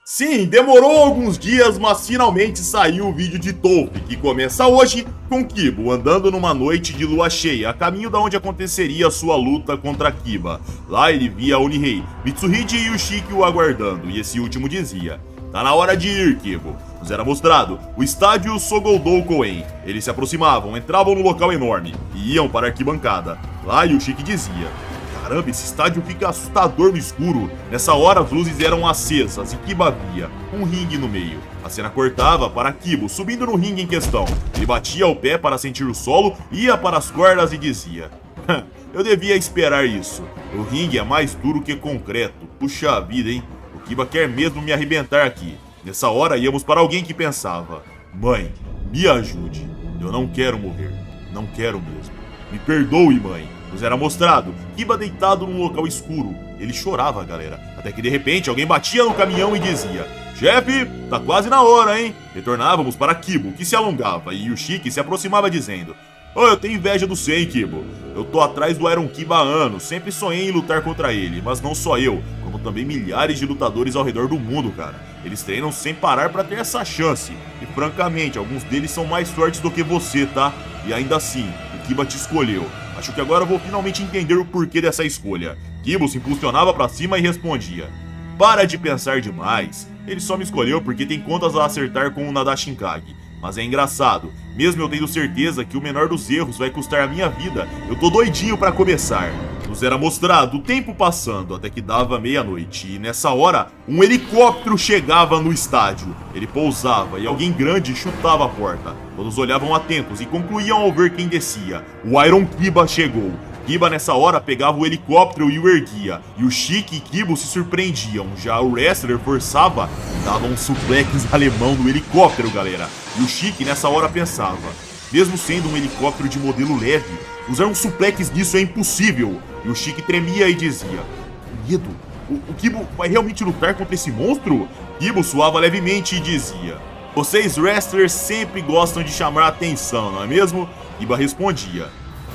Sim, demorou alguns dias, mas finalmente saiu o vídeo de Toph, que começa hoje com Kiba andando numa noite de lua cheia, a caminho da onde aconteceria a sua luta contra Kiba. Lá ele via Onihei, Mitsuhide e Ushiki o aguardando, e esse último dizia: "Tá na hora de ir, Kiba." Nos era mostrado o estádio Sogoldou Koen. Eles se aproximavam, entravam no local enorme e iam para a arquibancada. Lá Ushiki dizia: "Caramba, esse estádio fica assustador no escuro." Nessa hora as luzes eram acesas e Kiba via um ringue no meio. A cena cortava para Kiba subindo no ringue em questão. Ele batia o pé para sentir o solo, ia para as cordas e dizia: "Eu devia esperar isso. O ringue é mais duro que concreto. Puxa vida, hein? O Kiba quer mesmo me arrebentar aqui." Nessa hora íamos para alguém que pensava: "Mãe, me ajude. Eu não quero morrer. Não quero mesmo. Me perdoe, mãe." Nos era mostrado Kiba deitado num local escuro. Ele chorava, galera, até que de repente alguém batia no caminhão e dizia: "Chefe, tá quase na hora, hein?" Retornávamos para Kiba, que se alongava, e Ushiki se aproximava dizendo: "Oh, eu tenho inveja do Sen, Kiba. Eu tô atrás do Iron Kiba há anos, sempre sonhei em lutar contra ele, mas não só eu, como também milhares de lutadores ao redor do mundo, cara. Eles treinam sem parar pra ter essa chance, e francamente, alguns deles são mais fortes do que você, tá? E ainda assim, o Kiba te escolheu. Acho que agora eu vou finalmente entender o porquê dessa escolha." Kiba se impulsionava pra cima e respondia: "Para de pensar demais. Ele só me escolheu porque tem contas a acertar com o Nadashinkage. Mas é engraçado, mesmo eu tendo certeza que o menor dos erros vai custar a minha vida, eu tô doidinho pra começar." Nos era mostrado o tempo passando até que dava meia-noite, e nessa hora, um helicóptero chegava no estádio. Ele pousava e alguém grande chutava a porta. Todos olhavam atentos e concluíam ao ver quem descia. O Iron Kiba chegou. Kiba nessa hora pegava o helicóptero e o erguia, e o Ushiki e Kiba se surpreendiam. Já o wrestler forçava e dava um suplex alemão no helicóptero, galera. E o Ushiki nessa hora pensava: mesmo sendo um helicóptero de modelo leve, usar um suplex nisso é impossível. E o Ushiki tremia e dizia: "Medo? O Kiba vai realmente lutar contra esse monstro?" Kiba suava levemente e dizia: "Vocês wrestlers sempre gostam de chamar a atenção, não é mesmo?" Kiba respondia: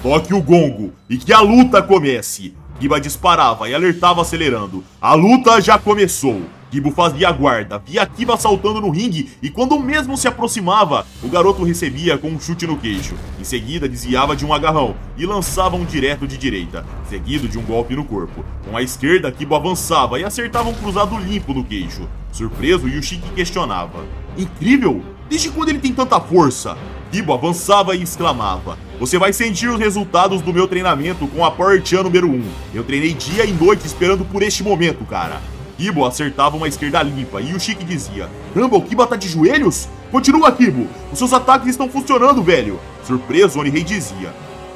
"Toque o gongo e que a luta comece." Kiba disparava e alertava acelerando: "A luta já começou." Kiba fazia guarda, via Kiba saltando no ringue, e quando o mesmo se aproximava, o garoto recebia com um chute no queixo. Em seguida desviava de um agarrão e lançava um direto de direita, seguido de um golpe no corpo. Com a esquerda, Kiba avançava e acertava um cruzado limpo no queixo. Surpreso, Ushiki questionava: "Incrível! Desde quando ele tem tanta força?" Kiba avançava e exclamava: "Você vai sentir os resultados do meu treinamento com a Power Chan número 1. Eu treinei dia e noite esperando por este momento, cara." Kiba acertava uma esquerda limpa e Ushiki dizia: "Caramba, o Kiba tá de joelhos? Continua, Kiba! Os seus ataques estão funcionando, velho!" Surpreso, Onihei dizia: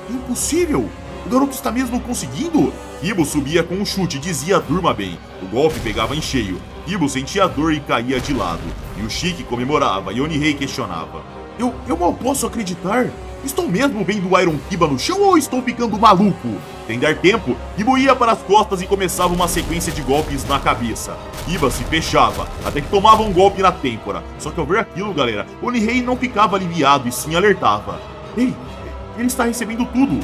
"Impossível! O garoto está mesmo conseguindo?" Kiba subia com um chute e dizia: "Durma bem." O golpe pegava em cheio. Kiba sentia dor e caía de lado. E Ushiki comemorava e Onihei questionava: Eu mal posso acreditar. Estou mesmo vendo o Iron Kiba no chão ou estou ficando maluco?" Sem dar tempo, Kiba ia para as costas e começava uma sequência de golpes na cabeça. Kiba se fechava, até que tomava um golpe na têmpora. Só que ao ver aquilo, galera, Onihei não ficava aliviado e sim alertava: "Ei, ele está recebendo tudo.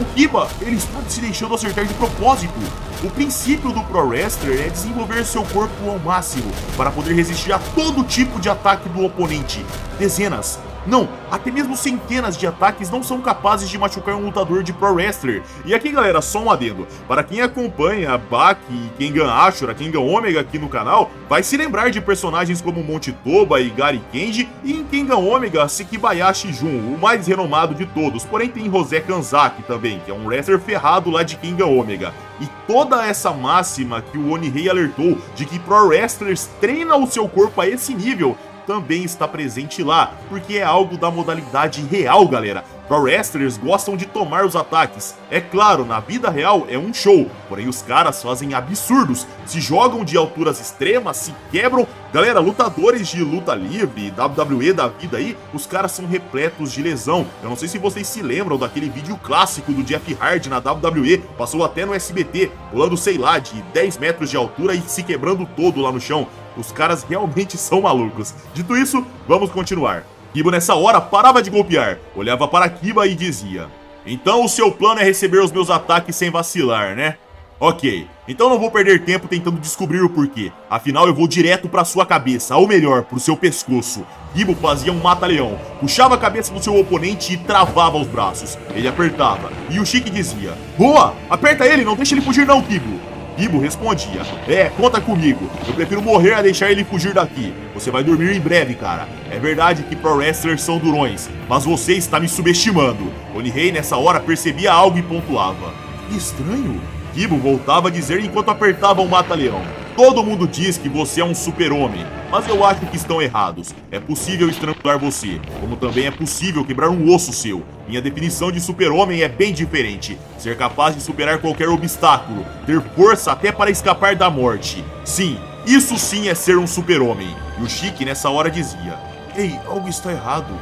O Kiba, ele está se deixando acertar de propósito. O princípio do Pro Wrestler é desenvolver seu corpo ao máximo para poder resistir a todo tipo de ataque do oponente. Dezenas, não, até mesmo centenas de ataques não são capazes de machucar um lutador de Pro Wrestler." E aqui, galera, só um adendo: para quem acompanha Baki, Kengan Ashura, Kengan Omega aqui no canal, vai se lembrar de personagens como Monte Toba e Gary Kenji, e em Kengan Omega, Sekibayashi Jun, o mais renomado de todos. Porém tem José Kanzaki também, que é um wrestler ferrado lá de Kengan Omega. E toda essa máxima que o Onihei alertou de que Pro Wrestlers treinam o seu corpo a esse nível também está presente lá, porque é algo da modalidade real, galera. Pro Wrestlers gostam de tomar os ataques. É claro, na vida real é um show, porém os caras fazem absurdos, se jogam de alturas extremas, se quebram. Galera, lutadores de luta livre, WWE da vida aí, os caras são repletos de lesão. Eu não sei se vocês se lembram daquele vídeo clássico do Jeff Hardy na WWE, passou até no SBT, pulando, sei lá, de 10 metros de altura e se quebrando todo lá no chão. Os caras realmente são malucos. Dito isso, vamos continuar. Kiba nessa hora parava de golpear, olhava para Kiba e dizia: "Então o seu plano é receber os meus ataques sem vacilar, né?" Ok, então não vou perder tempo tentando descobrir o porquê. Afinal, eu vou direto pra sua cabeça, ou melhor, pro seu pescoço. Kibo fazia um mata-leão, puxava a cabeça do seu oponente e travava os braços. Ele apertava, e o Chique dizia: boa, aperta ele, não deixa ele fugir não, Kibo. Kibo respondia: conta comigo, eu prefiro morrer a deixar ele fugir daqui. Você vai dormir em breve, cara. É verdade que pro wrestlers são durões, mas você está me subestimando. Onihei nessa hora percebia algo e pontuava: que estranho. Kibo voltava a dizer enquanto apertava o mata-leão: todo mundo diz que você é um super-homem, mas eu acho que estão errados. É possível estrangular você, como também é possível quebrar um osso seu. Minha definição de super-homem é bem diferente. Ser capaz de superar qualquer obstáculo, ter força até para escapar da morte. Sim, isso sim é ser um super-homem. E o Chique nessa hora dizia: ei, algo está errado.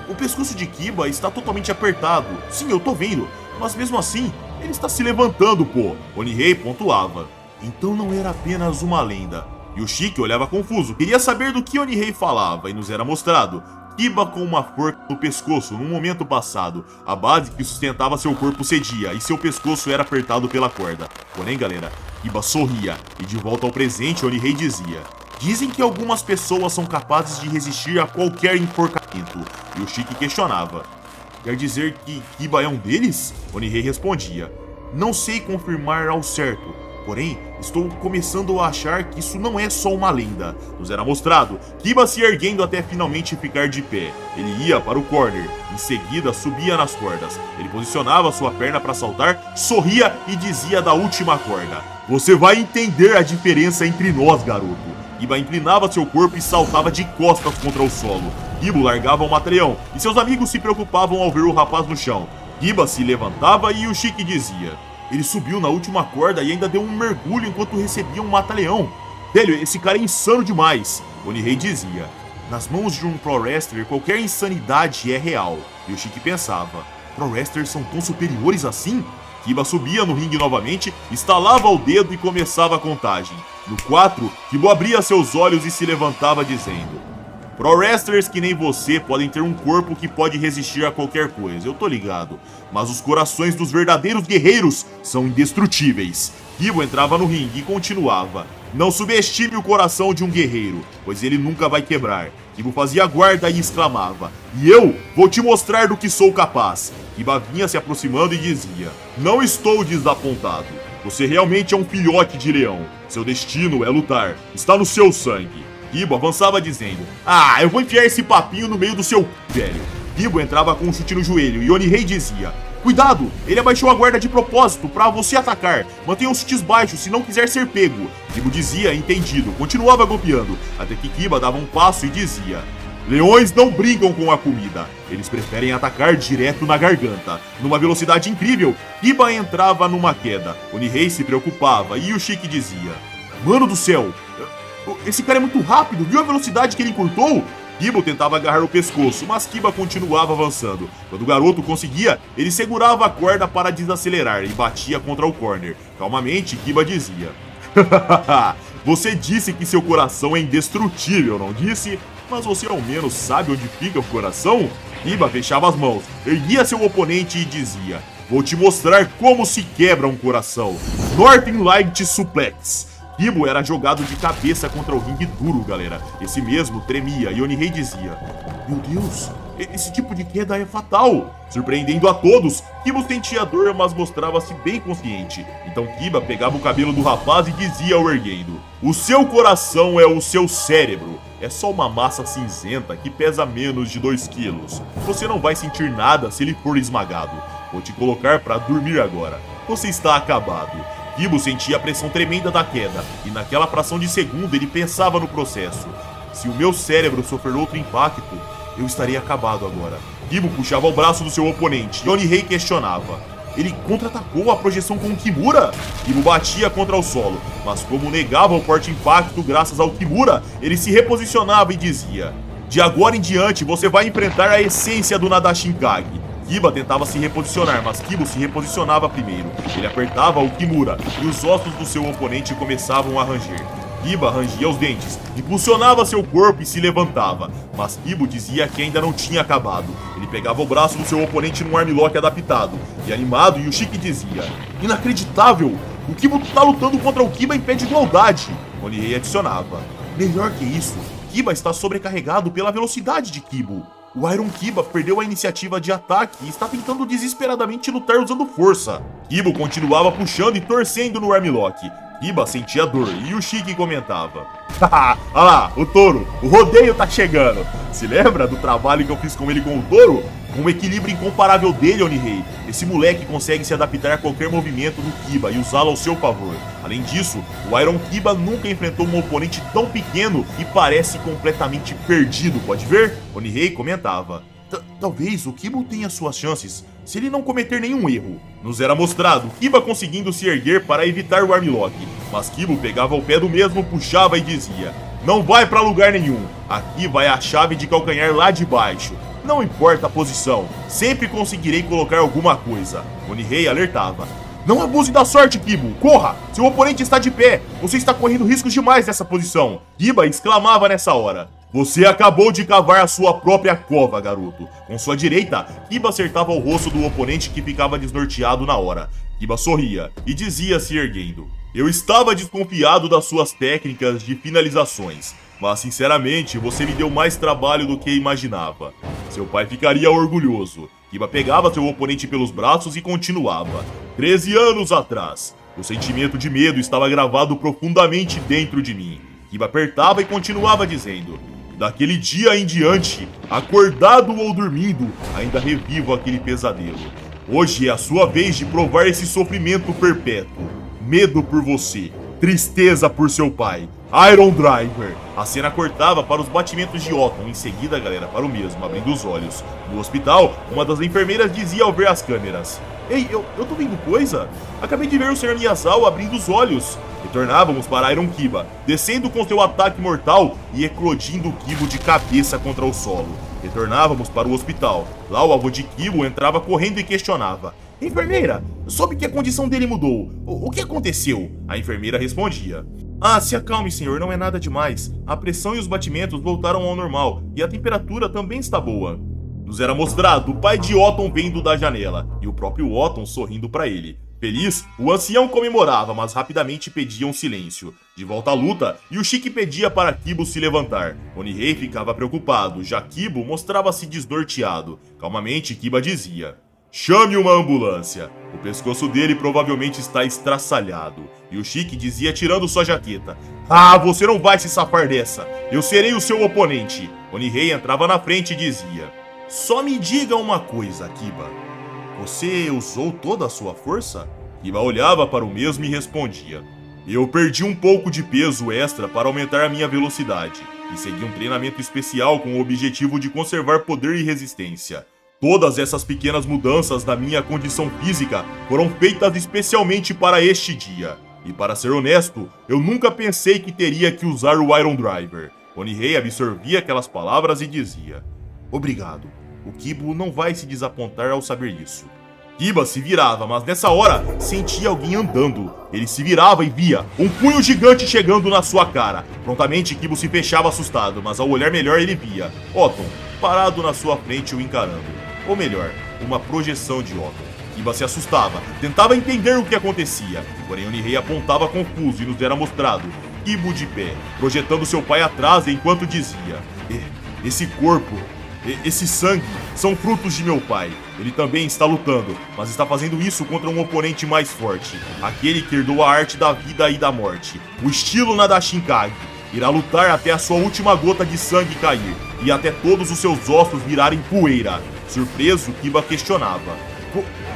O pescoço de Kiba está totalmente apertado. Sim, eu tô vendo, mas mesmo assim, ele está se levantando, pô. Onihei pontuava: então não era apenas uma lenda. E o Chique olhava confuso, queria saber do que Onihei falava, e nos era mostrado Kiba com uma forca no pescoço num momento passado. A base que sustentava seu corpo cedia, e seu pescoço era apertado pela corda. Porém, galera, Kiba sorria, e de volta ao presente, Onihei dizia: dizem que algumas pessoas são capazes de resistir a qualquer enforcamento. E o Chique questionava: quer dizer que Kiba é um deles? Onihei respondia: não sei confirmar ao certo, porém, estou começando a achar que isso não é só uma lenda. Nos era mostrado Kiba se erguendo até finalmente ficar de pé. Ele ia para o corner, em seguida subia nas cordas. Ele posicionava sua perna para saltar, sorria e dizia da última corda: você vai entender a diferença entre nós, garoto. Kiba inclinava seu corpo e saltava de costas contra o solo. Kibo largava o mata-leão e seus amigos se preocupavam ao ver o rapaz no chão. Kiba se levantava e o Chique dizia: ele subiu na última corda e ainda deu um mergulho enquanto recebia um mata-leão. Velho, esse cara é insano demais. Onihei dizia: nas mãos de um pro wrestler, qualquer insanidade é real. E o Chique pensava: pro wrestlers são tão superiores assim? Kiba subia no ringue novamente, estalava o dedo e começava a contagem. No 4, Kibo abria seus olhos e se levantava dizendo: pro wrestlers que nem você podem ter um corpo que pode resistir a qualquer coisa, eu tô ligado. Mas os corações dos verdadeiros guerreiros são indestrutíveis. Kibo entrava no ringue e continuava: não subestime o coração de um guerreiro, pois ele nunca vai quebrar. Kibo fazia guarda e exclamava: e eu vou te mostrar do que sou capaz. Kiba vinha se aproximando e dizia: não estou desapontado. Você realmente é um filhote de leão. Seu destino é lutar. Está no seu sangue. Kibo avançava dizendo: ah, eu vou enfiar esse papinho no meio do seu velho. Kibo entrava com um chute no joelho e Onihei dizia: cuidado, ele abaixou a guarda de propósito para você atacar. Mantenha os chutes baixos se não quiser ser pego. Kibo dizia entendido, continuava golpeando, até que Kiba dava um passo e dizia: leões não brincam com a comida, eles preferem atacar direto na garganta. Numa velocidade incrível, Kiba entrava numa queda. Onihei se preocupava e o Chique dizia: mano do céu, esse cara é muito rápido, viu a velocidade que ele encurtou? Kibo tentava agarrar o pescoço, mas Kiba continuava avançando. Quando o garoto conseguia, ele segurava a corda para desacelerar e batia contra o corner. Calmamente, Kiba dizia: você disse que seu coração é indestrutível, não disse? Mas você ao menos sabe onde fica o coração? Kiba fechava as mãos, erguia seu oponente e dizia: vou te mostrar como se quebra um coração. Northern Light Suplex. Kibo era jogado de cabeça contra o ringue duro, galera. Esse mesmo tremia e Onihei dizia: meu Deus, esse tipo de queda é fatal. Surpreendendo a todos, Kibo sentia dor, mas mostrava-se bem consciente. Então Kiba pegava o cabelo do rapaz e dizia ao erguendo: o seu coração é o seu cérebro. É só uma massa cinzenta que pesa menos de 2 quilos. Você não vai sentir nada se ele for esmagado. Vou te colocar pra dormir agora. Você está acabado. Kibo sentia a pressão tremenda da queda, e naquela fração de segundo ele pensava no processo. Se o meu cérebro sofrer outro impacto, eu estarei acabado agora. Kibo puxava o braço do seu oponente, e Onihei questionava: ele contra-atacou a projeção com o Kimura? Kibo batia contra o solo, mas como negava o forte impacto graças ao Kimura, ele se reposicionava e dizia: de agora em diante você vai enfrentar a essência do Nadashinkage. Kiba tentava se reposicionar, mas Kibo se reposicionava primeiro. Ele apertava o Kimura e os ossos do seu oponente começavam a ranger. Kiba rangia os dentes, impulsionava seu corpo e se levantava, mas Kibo dizia que ainda não tinha acabado. Ele pegava o braço do seu oponente num armlock adaptado, e animado, Yushiki dizia: inacreditável! o Kibo tá lutando contra o Kiba em pé de igualdade. Onihei adicionava. Melhor que isso, Kiba está sobrecarregado pela velocidade de Kibo. O Iron Kiba perdeu a iniciativa de ataque e está tentando desesperadamente lutar usando força. Kibo continuava puxando e torcendo no Armlock. Kiba sentia dor e o Shiki comentava. Haha, olha lá, o touro, o rodeio tá chegando. Se lembra do trabalho que eu fiz com ele com o touro? Com o equilíbrio incomparável dele, Onihei, esse moleque consegue se adaptar a qualquer movimento do Kiba e usá-lo ao seu favor. Além disso, o Iron Kiba nunca enfrentou um oponente tão pequeno e parece completamente perdido, pode ver? Onihei comentava. Talvez o Kiba tenha suas chances, se ele não cometer nenhum erro. Nos era mostrado Kiba conseguindo se erguer para evitar o Armlock, mas Kiba pegava o pé do mesmo, puxava e dizia: não vai pra lugar nenhum, aqui vai a chave de calcanhar lá de baixo. Não importa a posição, sempre conseguirei colocar alguma coisa. Onihei alertava. Não abuse da sorte, Kibo, corra! Seu oponente está de pé, você está correndo riscos demais nessa posição. Kiba exclamava nessa hora. Você acabou de cavar a sua própria cova, garoto. Com sua direita, Kiba acertava o rosto do oponente que ficava desnorteado na hora. Kiba sorria e dizia se erguendo. Eu estava desconfiado das suas técnicas de finalizações, mas sinceramente você me deu mais trabalho do que imaginava. Seu pai ficaria orgulhoso. Kiba pegava seu oponente pelos braços e continuava. 13 anos atrás, o sentimento de medo estava gravado profundamente dentro de mim. Kiba apertava e continuava dizendo. Daquele dia em diante, acordado ou dormindo, ainda revivo aquele pesadelo. Hoje é a sua vez de provar esse sofrimento perpétuo. Medo por você, tristeza por seu pai. Iron Driver. A cena cortava para os batimentos de Otton, em seguida, galera, para o mesmo, abrindo os olhos. No hospital, uma das enfermeiras dizia ao ver as câmeras. Ei, eu tô vendo coisa? Acabei de ver o Sr. Miyazawa abrindo os olhos. Retornávamos para Iron Kiba, descendo com seu ataque mortal e eclodindo o Kibo de cabeça contra o solo. Retornávamos para o hospital. Lá o avô de Kibo entrava correndo e questionava. Enfermeira, soube que a condição dele mudou. O que aconteceu? A enfermeira respondia. Ah, se acalme, senhor, não é nada demais. A pressão e os batimentos voltaram ao normal e a temperatura também está boa. Nos era mostrado o pai de Otton vendo da janela e o próprio Otton sorrindo para ele. Feliz, o ancião comemorava, mas rapidamente pedia um silêncio. De volta à luta, Yushiki pedia para Kibo se levantar. Onihei ficava preocupado, já Kibo mostrava-se desnorteado. Calmamente, Kiba dizia. Chame uma ambulância. O pescoço dele provavelmente está estraçalhado. Yushiki dizia tirando sua jaqueta. Ah, você não vai se safar dessa. Eu serei o seu oponente. Onihei entrava na frente e dizia. Só me diga uma coisa, Kiba. Você usou toda a sua força? Kiba olhava para o mesmo e respondia. Eu perdi um pouco de peso extra para aumentar a minha velocidade. E segui um treinamento especial com o objetivo de conservar poder e resistência. Todas essas pequenas mudanças na minha condição física foram feitas especialmente para este dia. E para ser honesto, eu nunca pensei que teria que usar o Iron Driver. Onihei absorvia aquelas palavras e dizia. Obrigado. O Kibo não vai se desapontar ao saber isso. Kiba se virava, mas nessa hora sentia alguém andando. Ele se virava e via um punho gigante chegando na sua cara. Prontamente Kibo se fechava assustado, mas ao olhar melhor ele via Otton parado na sua frente o encarando. Ou melhor, uma projeção de Otton. Kiba se assustava, tentava entender o que acontecia. Porém Onihei apontava confuso e nos era mostrado Kibo de pé, projetando seu pai atrás enquanto dizia. Esse corpo... Esse sangue são frutos de meu pai. Ele também está lutando, mas está fazendo isso contra um oponente mais forte. Aquele que herdou a arte da vida e da morte. O estilo Nadashinkage. Irá lutar até a sua última gota de sangue cair. E até todos os seus ossos virarem poeira. Surpreso, Kiba questionava.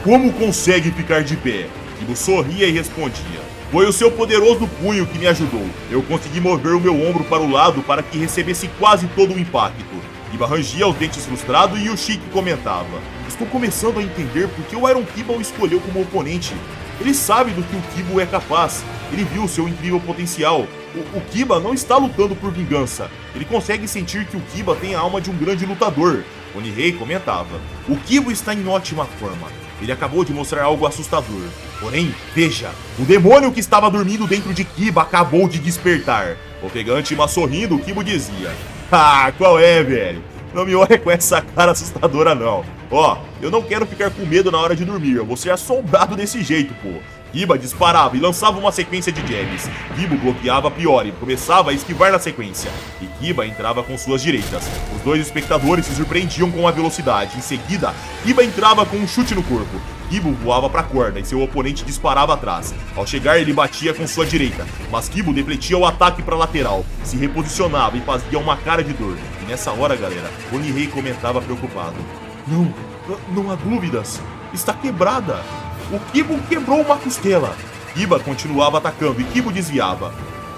Como consegue ficar de pé? Kiba sorria e respondia. Foi o seu poderoso punho que me ajudou. Eu consegui mover o meu ombro para o lado para que recebesse quase todo o impacto. Kiba rangia os dentes frustrado e Yushiki comentava. Estou começando a entender por que o Iron Kiba o escolheu como oponente. Ele sabe do que o Kibo é capaz. Ele viu seu incrível potencial. O Kiba não está lutando por vingança. Ele consegue sentir que o Kiba tem a alma de um grande lutador. Onihei comentava. O Kibo está em ótima forma. Ele acabou de mostrar algo assustador. Porém, veja, o demônio que estava dormindo dentro de Kiba acabou de despertar. Ofegante, mas sorrindo, Kibo dizia. Ah, qual é, velho? Não me olha com essa cara assustadora, não. Ó, eu não quero ficar com medo na hora de dormir. Eu vou ser assombrado desse jeito, pô. Kiba disparava e lançava uma sequência de jabs. Kiba bloqueava pior e começava a esquivar na sequência. E Kiba entrava com suas direitas. Os dois espectadores se surpreendiam com a velocidade. Em seguida, Kiba entrava com um chute no corpo. Kiba voava para a corda e seu oponente disparava atrás. Ao chegar, ele batia com sua direita, mas Kiba defletia o ataque para a lateral, se reposicionava e fazia uma cara de dor. E nessa hora, galera, Onihei comentava preocupado: Não há dúvidas, está quebrada. O Kiba quebrou uma costela. Kiba continuava atacando e Kiba desviava.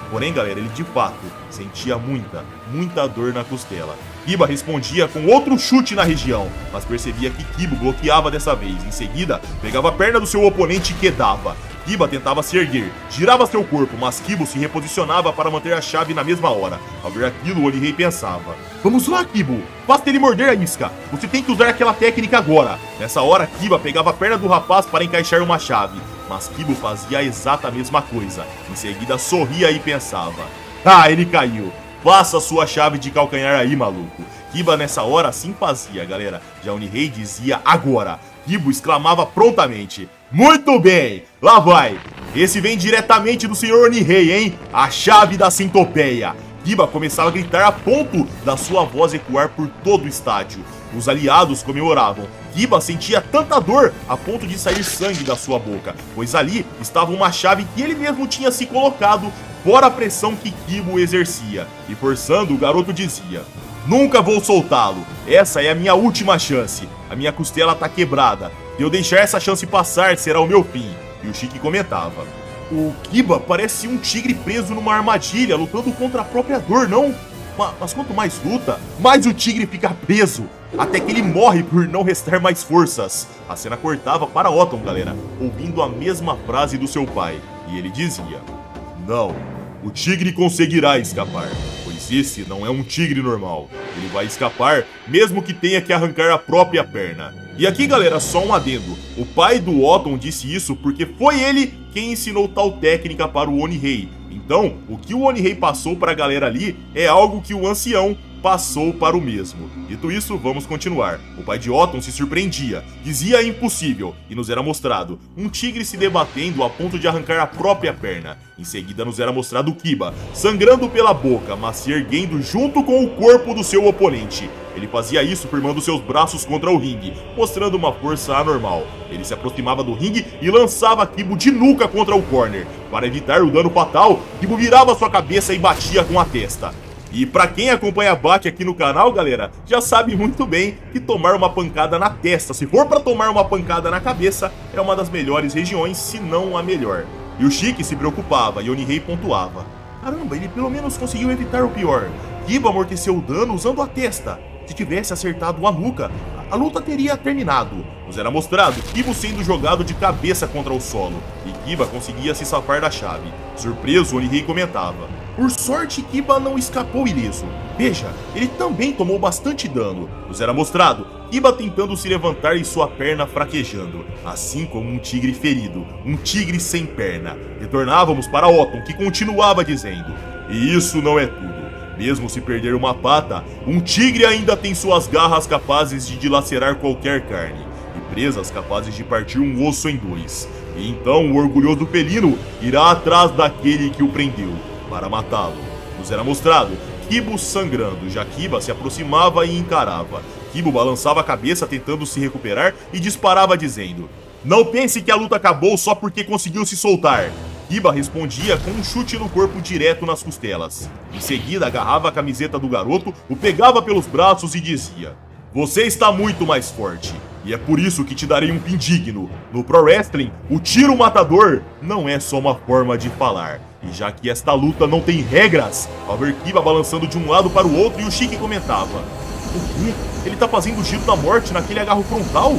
Porém, galera, ele de fato sentia muita dor na costela. Kiba respondia com outro chute na região, mas percebia que Kiba bloqueava dessa vez. Em seguida, pegava a perna do seu oponente e quedava. Kiba tentava se erguer, girava seu corpo, mas Kiba se reposicionava para manter a chave na mesma hora. Ao ver aquilo, Onihei pensava: vamos lá, Kiba, faça ele morder a isca. Você tem que usar aquela técnica agora. Nessa hora, Kiba pegava a perna do rapaz para encaixar uma chave, mas Kiba fazia a exata mesma coisa. Em seguida, sorria e pensava: ah, ele caiu. Faça sua chave de calcanhar aí, maluco. Kiba nessa hora assim fazia, galera. Já Onihei dizia agora. Kiba exclamava prontamente: muito bem, lá vai. Esse vem diretamente do Sr. Onihei, hein? A chave da centopeia. Kiba começava a gritar a ponto da sua voz ecoar por todo o estádio. Os aliados comemoravam. Kiba sentia tanta dor a ponto de sair sangue da sua boca, pois ali estava uma chave que ele mesmo tinha se colocado, fora a pressão que Kiba exercia. E forçando, o garoto dizia: nunca vou soltá-lo. Essa é a minha última chance. A minha costela tá quebrada. Se eu deixar essa chance passar, será o meu fim. E o Shiki comentava: o Kiba parece um tigre preso numa armadilha, lutando contra a própria dor, não? Mas quanto mais luta, mais o tigre fica preso, até que ele morre por não restar mais forças. A cena cortava para Otton, galera, ouvindo a mesma frase do seu pai. E ele dizia: não, o tigre conseguirá escapar, pois esse não é um tigre normal. Ele vai escapar, mesmo que tenha que arrancar a própria perna. E aqui, galera, só um adendo. O pai do Otton disse isso porque foi ele quem ensinou tal técnica para o Onihei. Então, o que o Onihei passou para a galera ali é algo que o ancião passou para o mesmo. Dito isso, vamos continuar. O pai de Otton se surpreendia, dizia impossível, e nos era mostrado um tigre se debatendo a ponto de arrancar a própria perna. Em seguida nos era mostrado o Kiba, sangrando pela boca, mas se erguendo junto com o corpo do seu oponente. Ele fazia isso firmando seus braços contra o ringue, mostrando uma força anormal. Ele se aproximava do ringue e lançava Kiba de nuca contra o corner. Para evitar o dano fatal, Kiba virava sua cabeça e batia com a testa. E pra quem acompanha Baki aqui no canal, galera, já sabe muito bem que tomar uma pancada na testa, se for pra tomar uma pancada na cabeça, é uma das melhores regiões, se não a melhor. E o Shiki se preocupava e Onihei pontuava: caramba, ele pelo menos conseguiu evitar o pior. Kiba amorteceu o dano usando a testa. Se tivesse acertado a nuca, a luta teria terminado. Nos era mostrado Kiba sendo jogado de cabeça contra o solo, e Kiba conseguia se safar da chave. Surpreso, Onihei comentava: por sorte, Kiba não escapou ileso. Veja, ele também tomou bastante dano. Nos era mostrado Kiba tentando se levantar e sua perna fraquejando, assim como um tigre ferido, um tigre sem perna. Retornávamos para Otton, que continuava dizendo: e isso não é tudo. Mesmo se perder uma pata, um tigre ainda tem suas garras capazes de dilacerar qualquer carne, e presas capazes de partir um osso em dois. E então o orgulhoso felino irá atrás daquele que o prendeu, para matá-lo. Nos era mostrado Kiba sangrando, já Kiba se aproximava e encarava. Kiba balançava a cabeça tentando se recuperar e disparava dizendo: não pense que a luta acabou só porque conseguiu se soltar. Kiba respondia com um chute no corpo direto nas costelas. Em seguida agarrava a camiseta do garoto, o pegava pelos braços e dizia: você está muito mais forte, e é por isso que te darei um pin digno. No Pro Wrestling, o tiro matador não é só uma forma de falar. E já que esta luta não tem regras, ao ver Kiba balançando de um lado para o outro, e o Shiki comentava: o quê? Ele tá fazendo o giro da morte naquele agarro frontal?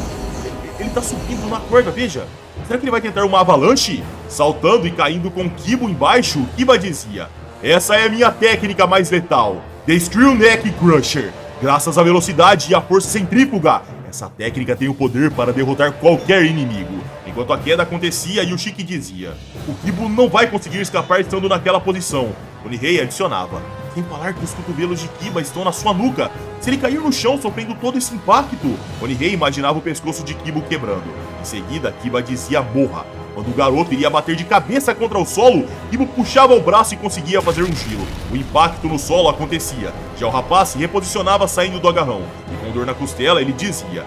Ele tá subindo na corda, veja. Será que ele vai tentar uma avalanche? Saltando e caindo com Kiba embaixo, Kiba dizia: essa é a minha técnica mais letal, The Screw Neck Crusher. Graças à velocidade e à força centrífuga, essa técnica tem o poder para derrotar qualquer inimigo. Enquanto a queda acontecia, Yoshiki dizia: o Kiba não vai conseguir escapar estando naquela posição. Onihei adicionava: sem falar que os cotovelos de Kiba estão na sua nuca. Se ele cair no chão sofrendo todo esse impacto. Onihei imaginava o pescoço de Kiba quebrando. Em seguida, Kiba dizia: morra. Quando o garoto iria bater de cabeça contra o solo, Kiba puxava o braço e conseguia fazer um giro. O impacto no solo acontecia. Já o rapaz se reposicionava saindo do agarrão. E com dor na costela, ele dizia: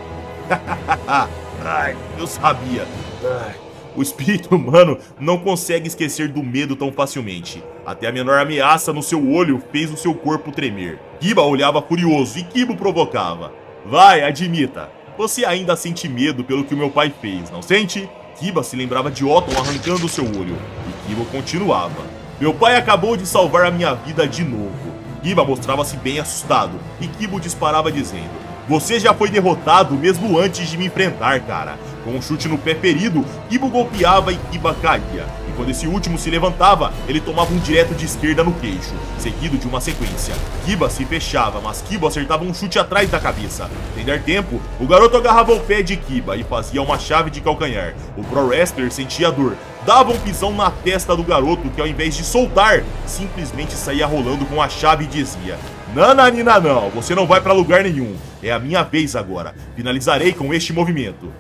ai, eu sabia. Ai. O espírito humano não consegue esquecer do medo tão facilmente. Até a menor ameaça no seu olho fez o seu corpo tremer. Kiba olhava furioso e Kiba o provocava. Vai, admita. Você ainda sente medo pelo que o meu pai fez, não sente? Kiba se lembrava de Otton arrancando seu olho. E Kiba continuava. Meu pai acabou de salvar a minha vida de novo. Kiba mostrava-se bem assustado. E Kiba disparava dizendo: você já foi derrotado mesmo antes de me enfrentar, cara. Com um chute no pé ferido, Kiba golpeava e Kiba caía. E quando esse último se levantava, ele tomava um direto de esquerda no queixo, seguido de uma sequência. Kiba se fechava, mas Kiba acertava um chute atrás da cabeça. Sem dar tempo, o garoto agarrava o pé de Kiba e fazia uma chave de calcanhar. O Pro Wrestler sentia dor, dava um pisão na testa do garoto que, ao invés de soltar, simplesmente saía rolando com a chave e dizia: Nananina não, você não vai pra lugar nenhum. É a minha vez agora. Finalizarei com este movimento.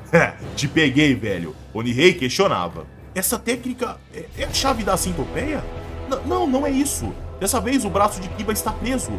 Te peguei, velho. Onihei questionava. Essa técnica é a chave da centopeia? Não é isso. Dessa vez o braço de Kiba está preso.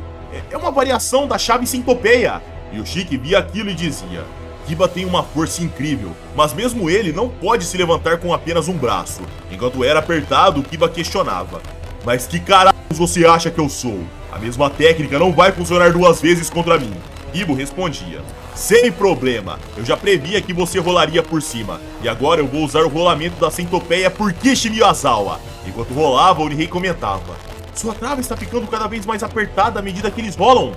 É uma variação da chave centopeia. Yoshiki via aquilo e dizia: Kiba tem uma força incrível, mas mesmo ele não pode se levantar com apenas um braço. Enquanto era apertado, Kiba questionava: mas que caralho você acha que eu sou? A mesma técnica não vai funcionar duas vezes contra mim. Kiba respondia: sem problema, eu já previa que você rolaria por cima, e agora eu vou usar o rolamento da centopeia por Kishi Miyazawa. Enquanto rolava, Onihei comentava: sua trava está ficando cada vez mais apertada à medida que eles rolam.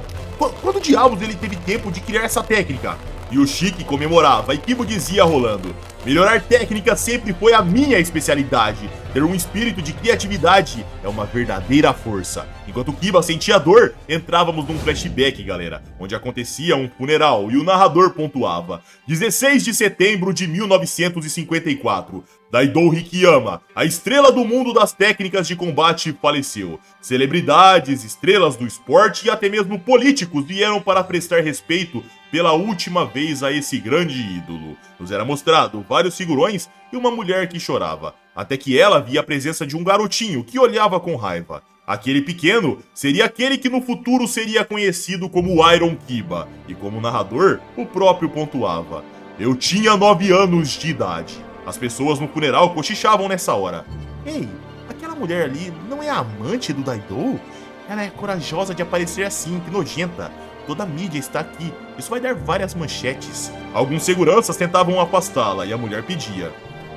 Quando diabos ele teve tempo de criar essa técnica? Yoshiki comemorava e Kiba dizia rolando: melhorar técnica sempre foi a minha especialidade. Ter um espírito de criatividade é uma verdadeira força. Enquanto Kiba sentia dor, entrávamos num flashback, galera, onde acontecia um funeral e o narrador pontuava: 16 de setembro de 1954. Daidou Hikiyama, a estrela do mundo das técnicas de combate, faleceu. Celebridades, estrelas do esporte e até mesmo políticos vieram para prestar respeito pela última vez a esse grande ídolo. Nos era mostrado vários figurões e uma mulher que chorava, até que ela via a presença de um garotinho que olhava com raiva. Aquele pequeno seria aquele que no futuro seria conhecido como Iron Kiba, e como narrador, o próprio pontuava: eu tinha 9 anos de idade. As pessoas no funeral cochichavam nessa hora: ei, aquela mulher ali não é a amante do Daidou? Ela é corajosa de aparecer assim, que nojenta. Toda a mídia está aqui, isso vai dar várias manchetes. Alguns seguranças tentavam afastá-la e a mulher pedia: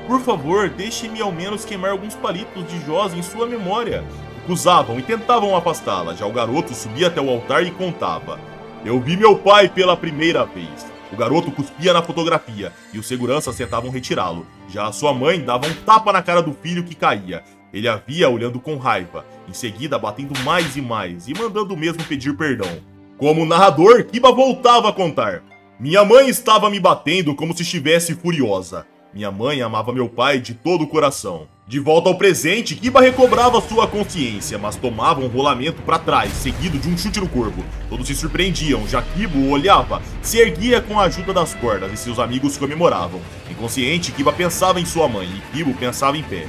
por favor, deixe-me ao menos queimar alguns palitos de Joss em sua memória. Recusavam e tentavam afastá-la, já o garoto subia até o altar e contava: eu vi meu pai pela primeira vez. O garoto cuspia na fotografia e os seguranças tentavam retirá-lo. Já a sua mãe dava um tapa na cara do filho que caía. Ele a via olhando com raiva, em seguida batendo mais e mais e mandando mesmo pedir perdão. Como narrador, Kiba voltava a contar: minha mãe estava me batendo como se estivesse furiosa. Minha mãe amava meu pai de todo o coração. De volta ao presente, Kiba recobrava sua consciência, mas tomava um rolamento para trás, seguido de um chute no corpo. Todos se surpreendiam, já Kiba o olhava, se erguia com a ajuda das cordas e seus amigos comemoravam. Inconsciente, Kiba pensava em sua mãe e Kiba pensava em pé: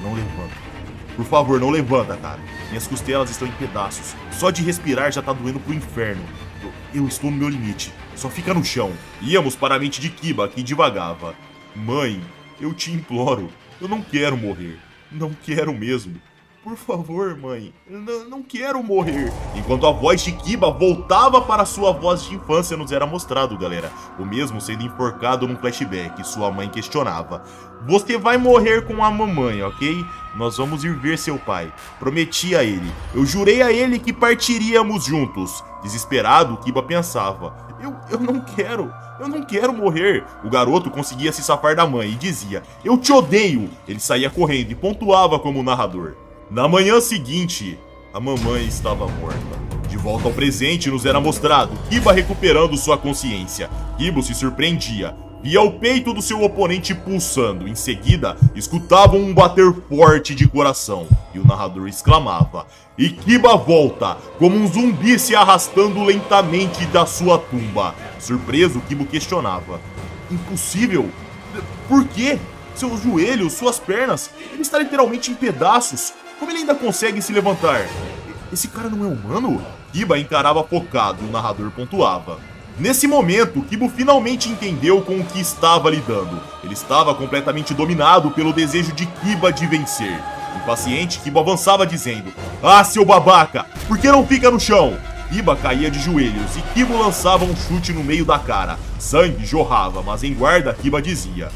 não levanta. Por favor, não levanta, cara. Minhas costelas estão em pedaços. Só de respirar já tá doendo pro inferno. Eu estou no meu limite. Só fica no chão. Íamos para a mente de Kiba, que divagava: mãe, eu te imploro. Eu não quero morrer. Não quero mesmo. Por favor, mãe. Não quero morrer. Enquanto a voz de Kiba voltava para sua voz de infância, nos era mostrado, galera. O mesmo sendo enforcado num flashback. Sua mãe questionava: você vai morrer com a mamãe, ok? Nós vamos ir ver seu pai. Prometi a ele. Eu jurei a ele que partiríamos juntos. Desesperado, Kiba pensava: eu não quero. Eu não quero morrer. O garoto conseguia se safar da mãe e dizia: eu te odeio. Ele saía correndo e pontuava como narrador. Na manhã seguinte, a mamãe estava morta. De volta ao presente, nos era mostrado Kiba recuperando sua consciência. Kiba se surpreendia. Via o peito do seu oponente pulsando. Em seguida, escutavam um bater forte de coração. E o narrador exclamava: e Kiba volta, como um zumbi se arrastando lentamente da sua tumba. Surpreso, Kiba questionava: impossível? Por quê? Seus joelhos, suas pernas, ele está literalmente em pedaços. Como ele ainda consegue se levantar? Esse cara não é humano? Kiba encarava focado e o narrador pontuava. Nesse momento, Kiba finalmente entendeu com o que estava lidando. Ele estava completamente dominado pelo desejo de Kiba de vencer. Impaciente, Kiba avançava dizendo: "Ah, seu babaca, por que não fica no chão?" Kiba caía de joelhos e Kiba lançava um chute no meio da cara. Sangue jorrava, mas em guarda, Kiba dizia: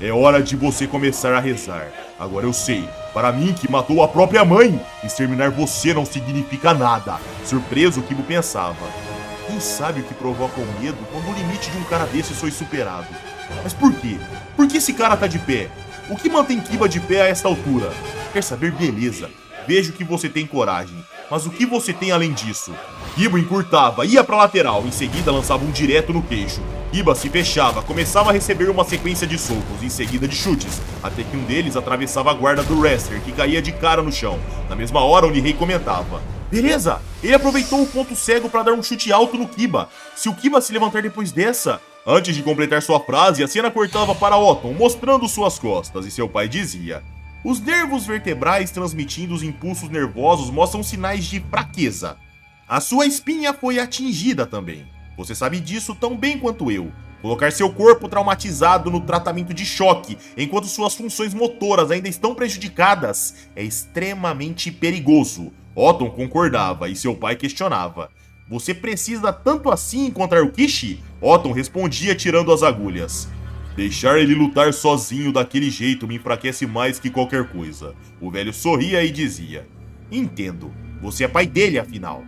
"É hora de você começar a rezar. Agora eu sei, para mim que matou a própria mãe, exterminar você não significa nada." Surpreso, Kiba pensava: quem sabe o que provoca o medo quando o limite de um cara desse foi superado? Mas por quê? Por que esse cara tá de pé? O que mantém Kiba de pé a esta altura? Quer saber? Beleza. Vejo que você tem coragem. Mas o que você tem além disso? Kiba encurtava, ia pra lateral, em seguida lançava um direto no queixo. Kiba se fechava, começava a receber uma sequência de socos, em seguida de chutes, até que um deles atravessava a guarda do wrestler, que caía de cara no chão. Na mesma hora, o Nihei comentava: beleza, ele aproveitou o ponto cego para dar um chute alto no Kiba. Se o Kiba se levantar depois dessa... Antes de completar sua frase, a cena cortava para Otton, mostrando suas costas, e seu pai dizia: os nervos vertebrais transmitindo os impulsos nervosos mostram sinais de fraqueza. A sua espinha foi atingida também. Você sabe disso tão bem quanto eu. Colocar seu corpo traumatizado no tratamento de choque, enquanto suas funções motoras ainda estão prejudicadas, é extremamente perigoso. Otton concordava e seu pai questionava: você precisa tanto assim encontrar o Kishi? Otton respondia tirando as agulhas: deixar ele lutar sozinho daquele jeito me enfraquece mais que qualquer coisa. O velho sorria e dizia: entendo, você é pai dele afinal.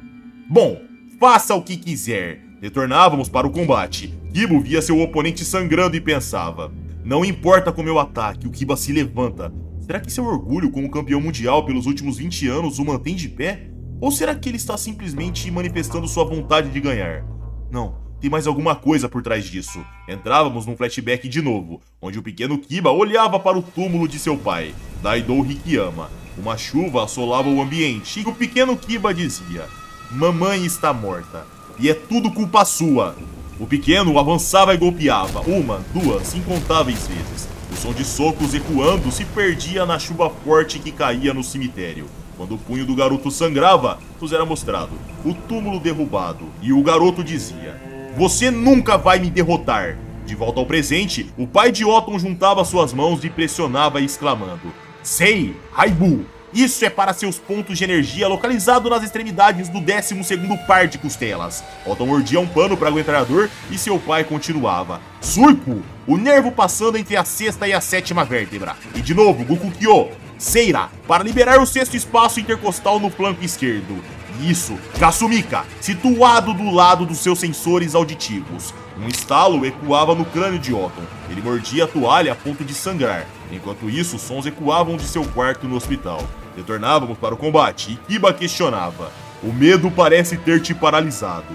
Bom, faça o que quiser. Retornávamos para o combate. Kiba via seu oponente sangrando e pensava: não importa como eu ataque, o Kiba se levanta. Será que seu orgulho como campeão mundial pelos últimos 20 anos o mantém de pé? Ou será que ele está simplesmente manifestando sua vontade de ganhar? Não, tem mais alguma coisa por trás disso. Entrávamos num flashback de novo, onde o pequeno Kiba olhava para o túmulo de seu pai, Daido Hikiyama. Uma chuva assolava o ambiente e o pequeno Kiba dizia: mamãe está morta, e é tudo culpa sua. O pequeno avançava e golpeava, uma, duas, incontáveis vezes. O som de socos ecoando se perdia na chuva forte que caía no cemitério. Quando o punho do garoto sangrava, nos era mostrado o túmulo derrubado, e o garoto dizia: você nunca vai me derrotar. De volta ao presente, o pai de Otton juntava suas mãos e pressionava exclamando: sei, Haibu, isso é para seus pontos de energia localizados nas extremidades do 12º par de costelas. Otton mordia um pano para aguentar a dor e seu pai continuava: surco, o nervo passando entre a sexta e a sétima vértebra. E de novo, Gokukyo, Seira, para liberar o sexto espaço intercostal no flanco esquerdo. Isso, Kasumika, situado do lado dos seus sensores auditivos. Um estalo ecoava no crânio de Otton. Ele mordia a toalha a ponto de sangrar. Enquanto isso, sons ecoavam de seu quarto no hospital. Retornávamos para o combate e Kiba questionava: o medo parece ter te paralisado.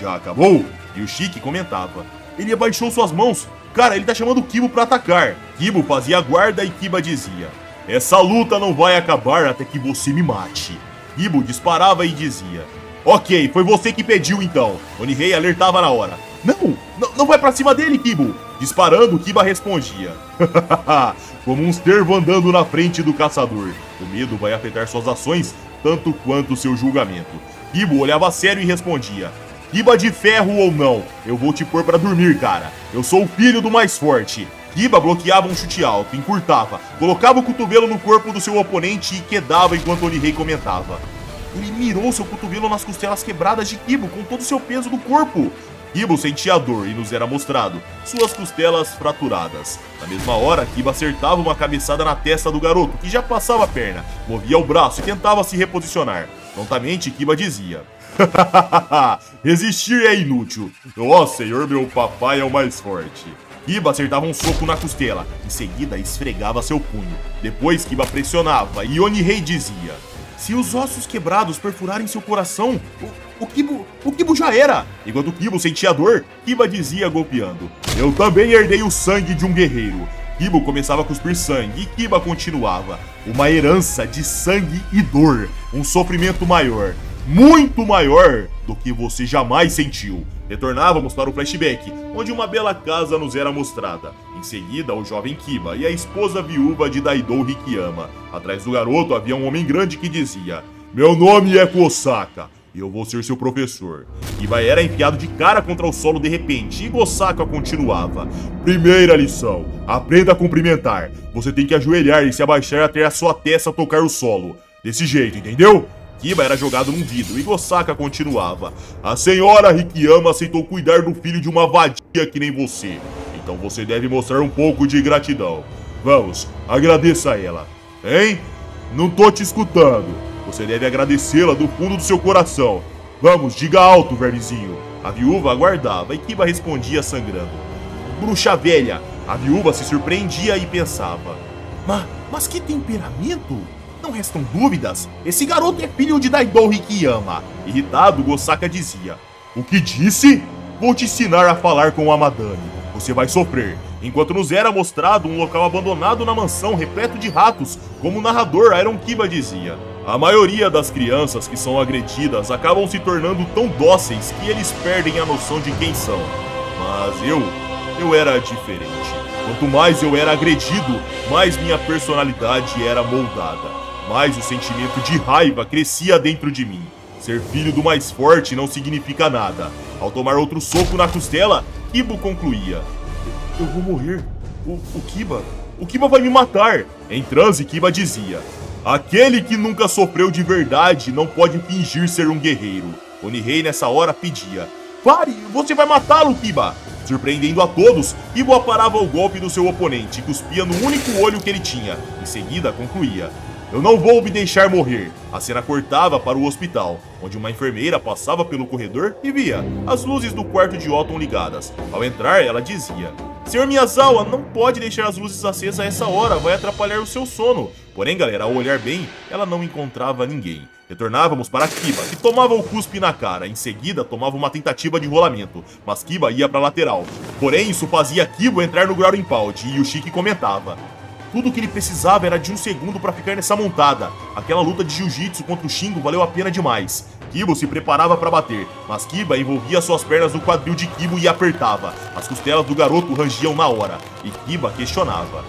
Já acabou? E o Shiki comentava: ele abaixou suas mãos. Cara, ele tá chamando o Kiba para atacar. Kiba fazia a guarda e Kiba dizia: essa luta não vai acabar até que você me mate. Kiba disparava e dizia: ok, foi você que pediu então. Onihei alertava na hora: não vai pra cima dele, Kiba. Disparando, Kiba respondia: como um cervo andando na frente do caçador. O medo vai afetar suas ações tanto quanto seu julgamento. Kiba olhava sério e respondia: Kiba de ferro ou não, eu vou te pôr pra dormir, cara. Eu sou o filho do mais forte. Kiba bloqueava um chute alto, encurtava, colocava o cotovelo no corpo do seu oponente e quedava enquanto Onihei comentava: ele mirou seu cotovelo nas costelas quebradas de Kiba com todo o seu peso do corpo. Kiba sentia a dor e nos era mostrado suas costelas fraturadas. Na mesma hora, Kiba acertava uma cabeçada na testa do garoto, que já passava a perna, movia o braço e tentava se reposicionar. Prontamente, Kiba dizia: resistir é inútil. Ó senhor, meu papai é o mais forte. Kiba acertava um soco na costela, em seguida esfregava seu punho. Depois Kiba pressionava e Onihei dizia: se os ossos quebrados perfurarem seu coração, o Kiba já era. Enquanto Kiba sentia dor, Kiba dizia golpeando: eu também herdei o sangue de um guerreiro. Kiba começava a cuspir sangue e Kiba continuava: uma herança de sangue e dor, um sofrimento maior. muito maior do que você jamais sentiu. Retornávamos para o flashback, onde uma bela casa nos era mostrada. Em seguida, o jovem Kiba e a esposa viúva de Daidou Hikiyama. Atrás do garoto havia um homem grande que dizia: "Meu nome é Gosaka e eu vou ser seu professor." Kiba era enfiado de cara contra o solo de repente e Gosaka continuava: "Primeira lição, aprenda a cumprimentar. Você tem que ajoelhar e se abaixar até a sua testa tocar o solo. Desse jeito, entendeu?" Kiba era jogado num vidro e Gosaka continuava: "A senhora Hikiyama aceitou cuidar do filho de uma vadia que nem você. Então você deve mostrar um pouco de gratidão. Vamos, agradeça a ela." "Hein? Não tô te escutando." "Você deve agradecê-la do fundo do seu coração. Vamos, diga alto, vermezinho." A viúva aguardava e Kiba respondia sangrando: "Bruxa velha." A viúva se surpreendia e pensava: Mas que temperamento? Não restam dúvidas, esse garoto é filho de Daidou Hikiyama." Irritado, Gosaka dizia: "O que disse? Vou te ensinar a falar com a madame. Você vai sofrer." Enquanto nos era mostrado um local abandonado na mansão repleto de ratos, como o narrador Iron Kiba dizia: "A maioria das crianças que são agredidas acabam se tornando tão dóceis que eles perdem a noção de quem são. Mas eu era diferente. Quanto mais eu era agredido, mais minha personalidade era moldada. Mais o sentimento de raiva crescia dentro de mim. Ser filho do mais forte não significa nada." Ao tomar outro soco na costela, Kiba concluía: "Eu vou morrer. O Kiba vai me matar." Em transe, Kiba dizia: "Aquele que nunca sofreu de verdade não pode fingir ser um guerreiro." Onihei nessa hora pedia: "Pare, você vai matá-lo, Kiba." Surpreendendo a todos, Kiba aparava o golpe do seu oponente e cuspia no único olho que ele tinha. Em seguida, concluía: "Eu não vou me deixar morrer." A cena cortava para o hospital, onde uma enfermeira passava pelo corredor e via as luzes do quarto de Otton ligadas. Ao entrar, ela dizia: "Senhor Miyazawa, não pode deixar as luzes acesas a essa hora, vai atrapalhar o seu sono." Porém, galera, ao olhar bem, ela não encontrava ninguém. Retornávamos para Kiba, que tomava o cuspe na cara. Em seguida, tomava uma tentativa de rolamento, mas Kiba ia para a lateral. Porém, isso fazia Kiba entrar no Ground Pound e Yoshiki comentava: "Tudo o que ele precisava era de um segundo para ficar nessa montada. Aquela luta de jiu-jitsu contra o Shingo valeu a pena demais." Kiba se preparava para bater, mas Kiba envolvia suas pernas no quadril de Kiba e apertava. As costelas do garoto rangiam na hora, e Kiba questionava: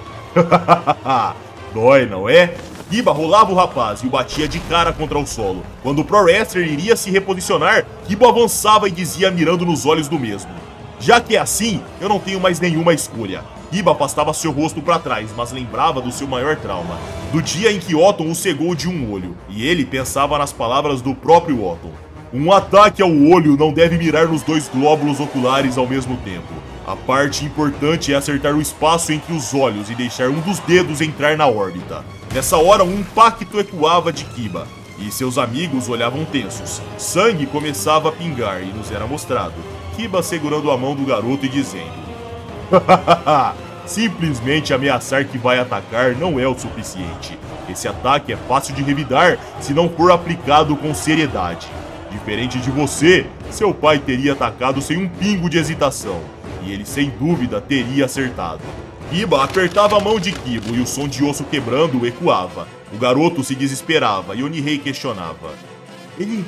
"Dói, não é?" Kiba rolava o rapaz e o batia de cara contra o solo. Quando o Pro Wrestler iria se reposicionar, Kiba avançava e dizia mirando nos olhos do mesmo: "Já que é assim, eu não tenho mais nenhuma escolha." Kiba afastava seu rosto para trás, mas lembrava do seu maior trauma, do dia em que Otton o cegou de um olho, e ele pensava nas palavras do próprio Otton: "Um ataque ao olho não deve mirar nos dois glóbulos oculares ao mesmo tempo. A parte importante é acertar o espaço entre os olhos e deixar um dos dedos entrar na órbita." Nessa hora, um impacto ecoava de Kiba, e seus amigos olhavam tensos. Sangue começava a pingar e nos era mostrado Kiba segurando a mão do garoto e dizendo: "Simplesmente ameaçar que vai atacar não é o suficiente. Esse ataque é fácil de revidar se não for aplicado com seriedade. Diferente de você, seu pai teria atacado sem um pingo de hesitação, e ele sem dúvida teria acertado." Kiba apertava a mão de Kibo e o som de osso quebrando ecoava. O garoto se desesperava e Onihei questionava: Ele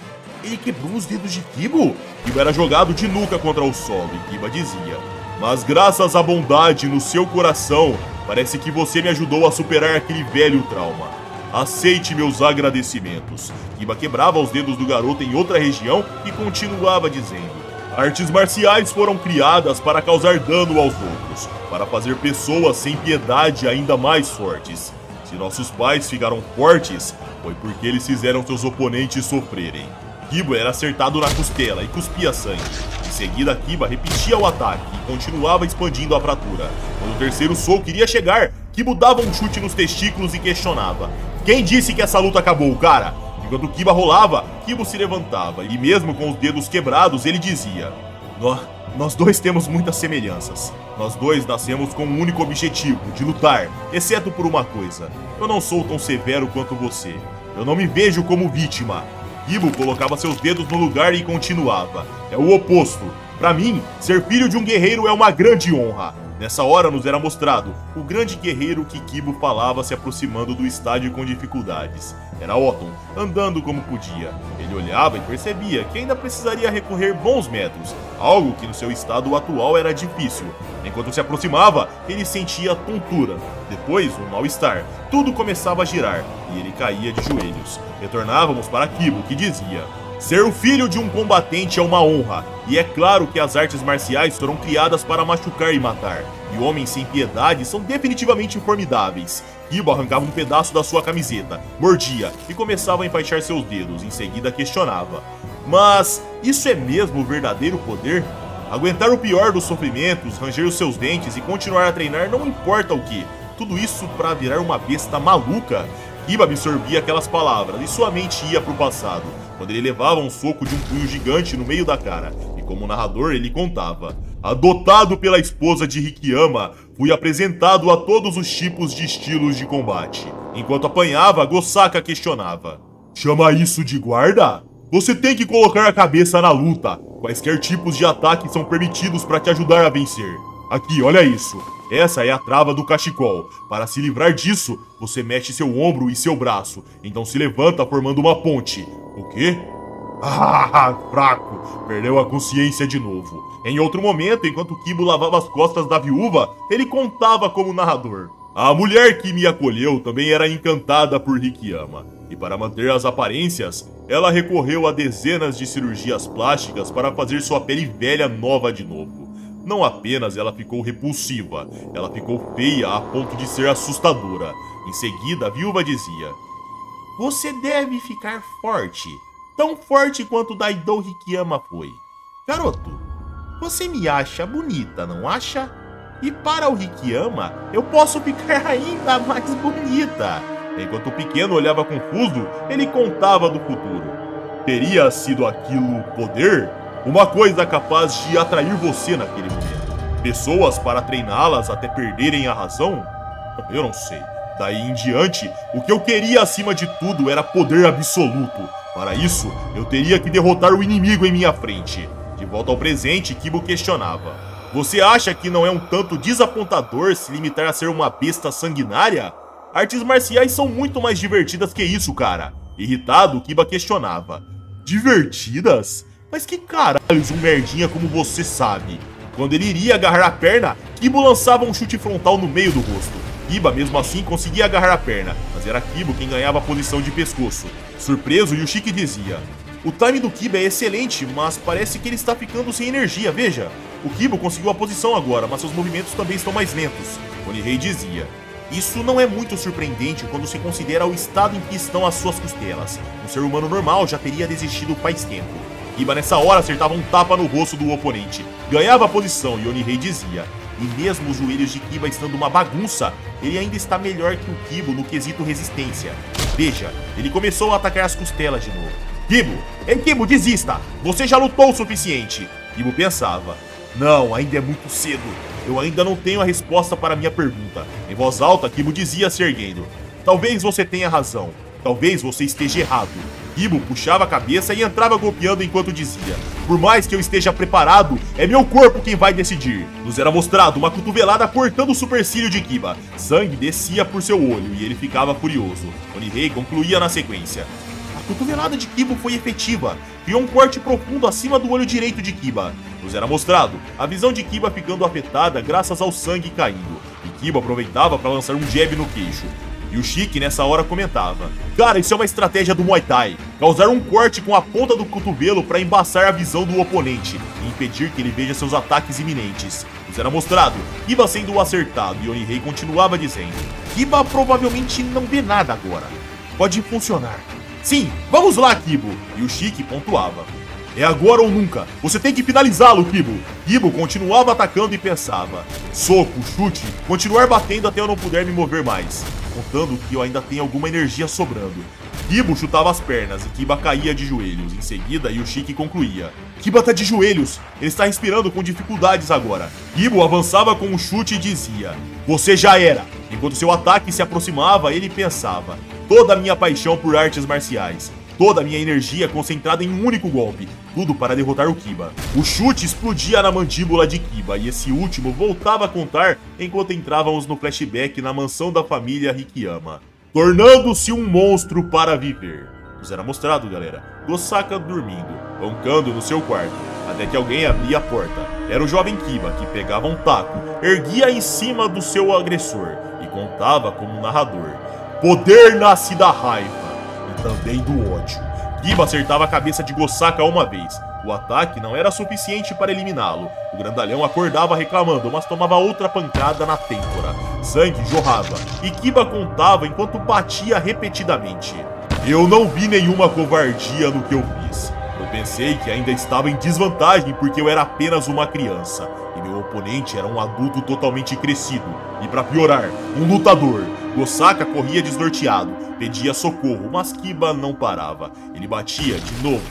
quebrou os dedos de Kibo?" Kiba era jogado de nuca contra o solo e Kiba dizia: "Mas graças à bondade no seu coração, parece que você me ajudou a superar aquele velho trauma. Aceite meus agradecimentos." Kiba quebrava os dedos do garoto em outra região e continuava dizendo: "Artes marciais foram criadas para causar dano aos outros, para fazer pessoas sem piedade ainda mais fortes. Se nossos pais ficaram fortes, foi porque eles fizeram seus oponentes sofrerem." Kiba era acertado na costela e cuspia sangue. Em seguida, Kiba repetia o ataque e continuava expandindo a fratura. Quando o terceiro soco iria chegar, Kiba dava um chute nos testículos e questionava: "Quem disse que essa luta acabou, cara?" Enquanto Kiba rolava, Kiba se levantava e mesmo com os dedos quebrados, ele dizia: Nós dois temos muitas semelhanças. Nós dois nascemos com um único objetivo, de lutar, exceto por uma coisa. Eu não sou tão severo quanto você. Eu não me vejo como vítima." Kiba colocava seus dedos no lugar e continuava: "É o oposto. Pra mim, ser filho de um guerreiro é uma grande honra." Nessa hora nos era mostrado o grande guerreiro que Kiba falava se aproximando do estádio com dificuldades. Era Otton, andando como podia. Ele olhava e percebia que ainda precisaria recorrer bons metros, algo que no seu estado atual era difícil. Enquanto se aproximava, ele sentia tontura, depois um mal-estar. Tudo começava a girar e ele caía de joelhos. Retornávamos para Kibo, que dizia: ser o filho de um combatente é uma honra, e é claro que as artes marciais foram criadas para machucar e matar, e homens sem piedade são definitivamente formidáveis. Kiba arrancava um pedaço da sua camiseta, mordia e começava a enfaixar seus dedos, em seguida questionava: mas isso é mesmo o verdadeiro poder? Aguentar o pior dos sofrimentos, ranger os seus dentes e continuar a treinar não importa o que, tudo isso para virar uma besta maluca? Kiba absorvia aquelas palavras e sua mente ia para o passado, quando ele levava um soco de um punho gigante no meio da cara, e como narrador ele contava: adotado pela esposa de Hikiyama, fui apresentado a todos os tipos de estilos de combate. Enquanto apanhava, Gosaka questionava: chama isso de guarda? Você tem que colocar a cabeça na luta. Quaisquer tipos de ataque são permitidos para te ajudar a vencer. Aqui, olha isso. Essa é a trava do cachecol. Para se livrar disso, você mexe seu ombro e seu braço, então se levanta formando uma ponte. O quê? Ah, fraco. Perdeu a consciência de novo. Em outro momento, enquanto Kibo lavava as costas da viúva, ele contava como narrador: a mulher que me acolheu também era encantada por Hikiyama, e para manter as aparências, ela recorreu a dezenas de cirurgias plásticas para fazer sua pele velha nova de novo. Não apenas ela ficou repulsiva, ela ficou feia a ponto de ser assustadora. Em seguida, a viúva dizia: você deve ficar forte, tão forte quanto Daido Hikiyama foi. Garoto, você me acha bonita, não acha? E para o Hikiyama, eu posso ficar ainda mais bonita. Enquanto o pequeno olhava confuso, ele contava do futuro. Teria sido aquilo poder? Uma coisa capaz de atrair você naquele momento. Pessoas para treiná-las até perderem a razão? Eu não sei. Daí em diante, o que eu queria acima de tudo era poder absoluto. Para isso, eu teria que derrotar o inimigo em minha frente. De volta ao presente, Kibo questionava: você acha que não é um tanto desapontador se limitar a ser uma besta sanguinária? Artes marciais são muito mais divertidas que isso, cara. Irritado, Kiba questionava: divertidas? Mas que caralhos um merdinha como você sabe? Quando ele iria agarrar a perna, Kibo lançava um chute frontal no meio do rosto. Kiba mesmo assim conseguia agarrar a perna, mas era Kibo quem ganhava a posição de pescoço. Surpreso, Yushiki dizia: o time do Kiba é excelente, mas parece que ele está ficando sem energia, veja. O Kibo conseguiu a posição agora, mas seus movimentos também estão mais lentos. Onihei dizia: isso não é muito surpreendente quando se considera o estado em que estão as suas costelas. Um ser humano normal já teria desistido faz tempo. Kiba nessa hora acertava um tapa no rosto do oponente, ganhava a posição e Onihei dizia: e mesmo os joelhos de Kiba estando uma bagunça, ele ainda está melhor que o Kibo no quesito resistência. Veja, ele começou a atacar as costelas de novo. Kibo! Ei Kibo, desista! Você já lutou o suficiente! Kibo pensava: não, ainda é muito cedo. Eu ainda não tenho a resposta para a minha pergunta. Em voz alta, Kibo dizia se erguendo: talvez você tenha razão. Talvez você esteja errado. Kibo puxava a cabeça e entrava golpeando enquanto dizia: por mais que eu esteja preparado, é meu corpo quem vai decidir. Nos era mostrado uma cotovelada cortando o supercílio de Kiba. Sangue descia por seu olho e ele ficava furioso. Onihei concluía na sequência: a cotovelada de Kibo foi efetiva. Criou um corte profundo acima do olho direito de Kiba. Nos era mostrado a visão de Kiba ficando afetada graças ao sangue caindo. E Kiba aproveitava para lançar um jab no queixo. E o Shiki nessa hora comentava: cara, isso é uma estratégia do Muay Thai. Causar um corte com a ponta do cotovelo para embaçar a visão do oponente e impedir que ele veja seus ataques iminentes. Nos era mostrado Kiba sendo acertado e Onihei continuava dizendo: Kiba provavelmente não vê nada agora. Pode funcionar. Sim, vamos lá, Kibo. E o Shiki pontuava: é agora ou nunca. Você tem que finalizá-lo, Kibo. Kibo continuava atacando e pensava: soco, chute, continuar batendo até eu não puder me mover mais, contando que eu ainda tenho alguma energia sobrando. Kibo chutava as pernas e Kiba caía de joelhos. Em seguida, Yushiki concluía: Kiba tá de joelhos. Ele está respirando com dificuldades agora. Kibo avançava com um chute e dizia: você já era. Enquanto seu ataque se aproximava, ele pensava: toda a minha paixão por artes marciais. Toda a minha energia concentrada em um único golpe, tudo para derrotar o Kiba. O chute explodia na mandíbula de Kiba e esse último voltava a contar enquanto entrávamos no flashback na mansão da família Hikiyama. tornando-se um monstro para viver. Nos era mostrado, galera, Gosaka dormindo, roncando no seu quarto, até que alguém abria a porta. Era o jovem Kiba, que pegava um taco, erguia em cima do seu agressor e contava como narrador: poder nasce da raiva e também do ódio. Kiba acertava a cabeça de Gosaka uma vez. O ataque não era suficiente para eliminá-lo. O grandalhão acordava reclamando, mas tomava outra pancada na têmpora. Sangue jorrava e Kiba contava enquanto batia repetidamente. Eu não vi nenhuma covardia no que eu fiz. Eu pensei que ainda estava em desvantagem porque eu era apenas uma criança e meu oponente era um adulto totalmente crescido. E para piorar, um lutador. Gosaka corria desnorteado, pedia socorro, mas Kiba não parava. Ele batia de novo,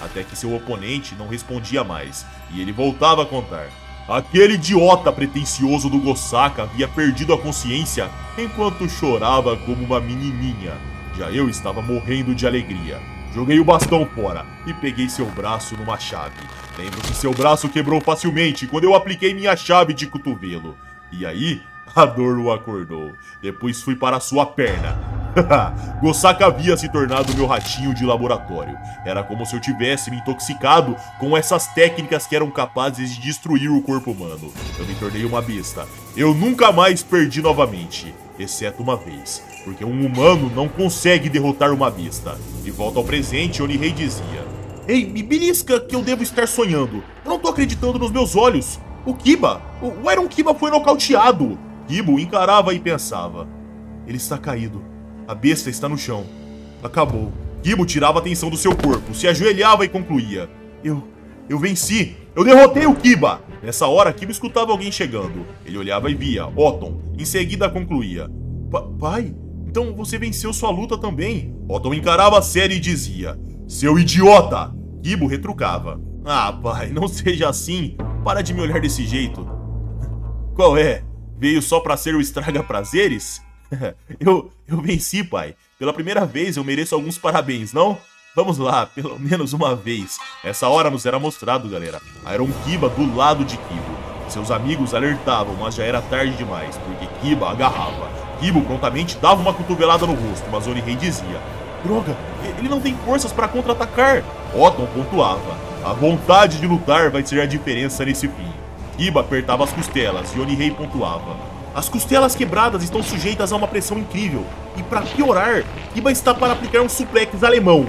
até que seu oponente não respondia mais e ele voltava a contar. Aquele idiota pretensioso do Gosaka havia perdido a consciência enquanto chorava como uma menininha. Já eu estava morrendo de alegria. Joguei o bastão fora e peguei seu braço numa chave. Lembro que seu braço quebrou facilmente quando eu apliquei minha chave de cotovelo. E aí, a dor o acordou. Depois fui para sua perna. Gosaka havia se tornado meu ratinho de laboratório. Era como se eu tivesse me intoxicado com essas técnicas que eram capazes de destruir o corpo humano. Eu me tornei uma besta. Eu nunca mais perdi novamente, exceto uma vez, porque um humano não consegue derrotar uma besta. De volta ao presente, Onihei dizia: Ei, me belisca que eu devo estar sonhando. Eu não tô acreditando nos meus olhos. O Kiba, o Iron Kiba foi nocauteado. Kiba o encarava e pensava: ele está caído. A besta está no chão. Acabou. Kiba tirava a atenção do seu corpo, se ajoelhava e concluía: Eu venci. Eu derrotei o Kiba. Nessa hora, Kiba escutava alguém chegando. Ele olhava e via Otton. Em seguida concluía: Pai, então você venceu sua luta também. Otton encarava a série e dizia: Seu idiota! Kiba retrucava: Ah, pai, não seja assim. Para de me olhar desse jeito. Qual é? Veio só pra ser o estraga-prazeres? Eu venci, pai. Pela primeira vez eu mereço alguns parabéns, não? Vamos lá, pelo menos uma vez. Essa hora nos era mostrado, galera, Iron Kiba do lado de Kibo. Seus amigos alertavam, mas já era tarde demais, porque Kiba agarrava. Kibo prontamente dava uma cotovelada no rosto, mas Onihei dizia: Droga, ele não tem forças para contra-atacar. Otton pontuava: A vontade de lutar vai ser a diferença nesse fim. Kiba apertava as costelas e Onihei pontuava: As costelas quebradas estão sujeitas a uma pressão incrível. E para piorar, Kiba está para aplicar um suplex alemão.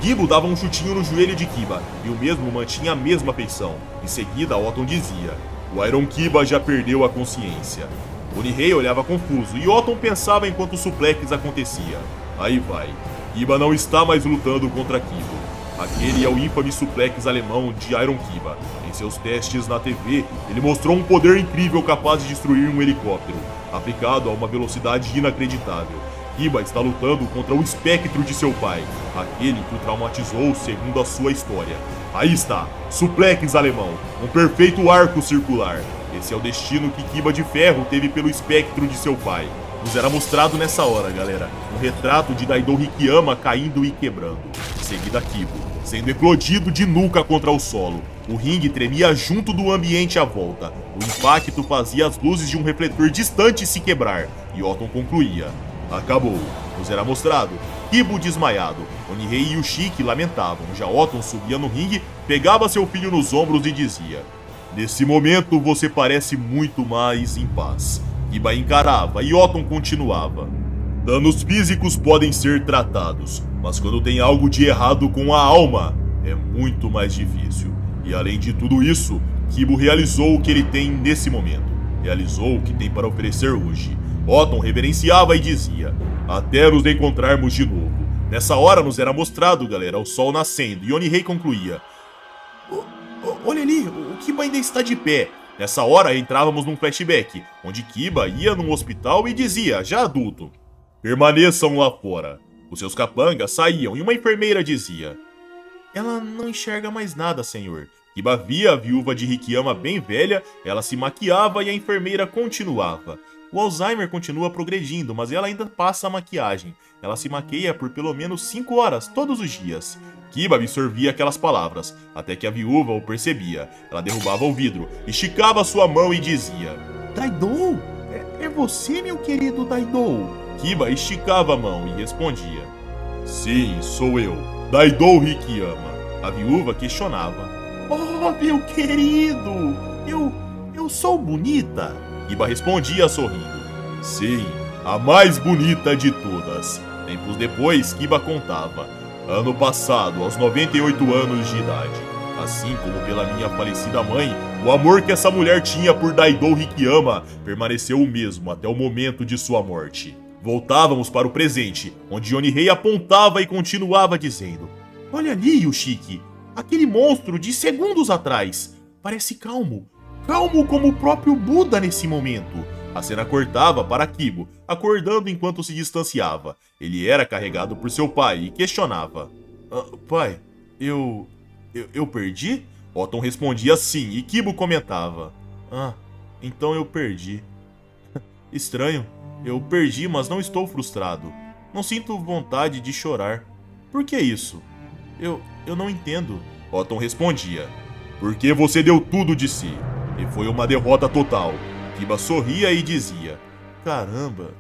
Kibo dava um chutinho no joelho de Kiba, e o mesmo mantinha a mesma feição. Em seguida, Otton dizia: O Iron Kiba já perdeu a consciência. Onihei olhava confuso, e Otton pensava enquanto o suplex acontecia. Aí vai. Kiba não está mais lutando contra Kibo. Aquele é o infame suplex alemão de Iron Kiba. Em seus testes na TV, ele mostrou um poder incrível capaz de destruir um helicóptero, aplicado a uma velocidade inacreditável. Kiba está lutando contra o espectro de seu pai, aquele que o traumatizou segundo a sua história. Aí está, suplex alemão, um perfeito arco circular. Esse é o destino que Kiba de Ferro teve pelo espectro de seu pai. Nos era mostrado nessa hora, galera, um retrato de Daido Hikiyama caindo e quebrando. Em seguida, Kibo sendo eclodido de nuca contra o solo. O ringue tremia junto do ambiente à volta. O impacto fazia as luzes de um refletor distante se quebrar. E Otton concluía: Acabou. Nos era mostrado Kibo desmaiado. Onihei e Yushiki lamentavam. Já Otton subia no ringue, pegava seu filho nos ombros e dizia: Nesse momento você parece muito mais em paz. Kiba encarava e Otton continuava: Danos físicos podem ser tratados, mas quando tem algo de errado com a alma, é muito mais difícil. E além de tudo isso, Kibo realizou o que ele tem nesse momento. Realizou o que tem para oferecer hoje. Otton reverenciava e dizia: Até nos encontrarmos de novo. Nessa hora nos era mostrado, galera, o sol nascendo, e Onihei concluía: Olha ali, o Kiba ainda está de pé. Nessa hora entrávamos num flashback, onde Kiba ia num hospital e dizia, já adulto: Permaneçam lá fora. Os seus capangas saíam e uma enfermeira dizia: Ela não enxerga mais nada, senhor. Kiba via a viúva de Hikiyama bem velha, ela se maquiava e a enfermeira continuava: O Alzheimer continua progredindo, mas ela ainda passa a maquiagem. Ela se maqueia por pelo menos 5 horas, todos os dias. Kiba absorvia aquelas palavras, até que a viúva o percebia. Ela derrubava o vidro, esticava sua mão e dizia: Daido, é você, meu querido Daidou? Kiba esticava a mão e respondia. Sim, sou eu, Daidou Hikiyama. A viúva questionava. Oh, meu querido, eu sou bonita? Kiba respondia sorrindo. Sim, a mais bonita de todas. Tempos depois, Kiba contava. Ano passado, aos 98 anos de idade. Assim como pela minha falecida mãe, o amor que essa mulher tinha por Daidou Hikiyama permaneceu o mesmo até o momento de sua morte. Voltávamos para o presente, onde Yonihei apontava e continuava dizendo. Olha ali, Yushiki, aquele monstro de segundos atrás. Parece calmo. Calmo como o próprio Buda nesse momento. A cena cortava para Kibo, acordando enquanto se distanciava. Ele era carregado por seu pai e questionava. Pai, eu perdi? Otton respondia sim e Kibo comentava. Então eu perdi. Estranho, eu perdi, mas não estou frustrado. Não sinto vontade de chorar. Por que isso? Eu não entendo. Otton respondia. Porque você deu tudo de si. E foi uma derrota total. Kiba sorria e dizia. Caramba,